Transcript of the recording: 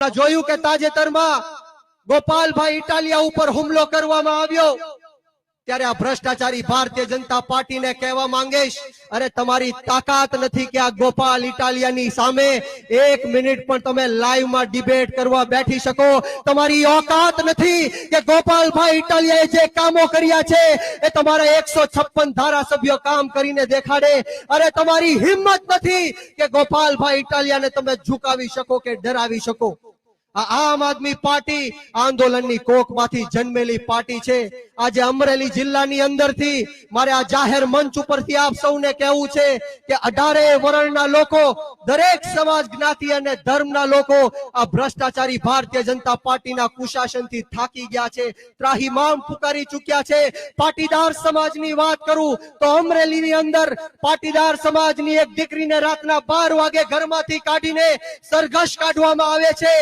જોયું કે તાજેતરમાં ગોપાલભાઈ ઇટાલિયા ઉપર હુમલો કરવામાં આવ્યો ત્યારે આ ભ્રષ્ટાચારી ભારતીય જનતા પાર્ટીને કહેવા માંગીશ, અરે તમારી તાકાત નથી કે આ ગોપાલ ઇટાલિયાની સામે એક મિનિટ પણ તમે લાઈવમાં ડિબેટ કરવા બેઠી શકો. તમારી ઓકાત નથી કે ગોપાલભાઈ ઇટાલિયાએ જે કામો કર્યા છે એ તમારા 156 ધારાસભ્યો કામ કરીને દેખાડે. અરે તમારી હિંમત નથી કે ગોપાલભાઈ ઇટાલિયાને તમે ઝુકાવી શકો કે ડરાવી શકો. આમ આદમી પાર્ટી આંદોલનની કોકમાંથી જન્મેલી પાર્ટી છે. આજે અમરેલી જિલ્લાની અંદરથી મારે આ જાહેર મંચ ઉપરથી આપ સૌને કહેવું છે કે 18 વર્ણના લોકો, દરેક સમાજ, જ્ઞાતિ અને ધર્મના લોકો આ ભ્રષ્ટાચારી ભારતીય જનતા પાર્ટીના કુશાસનથી થાકી ગયા છે, ત્રાહિમામ પુકારી ચૂક્યા છે. પાટીદાર સમાજની વાત કરું તો અમરેલીની અંદર પાટીદાર સમાજની એક દીકરીને રાતના 12 વાગે ઘરમાંથી કાઢીને સરઘસ કાઢવામાં આવે છે.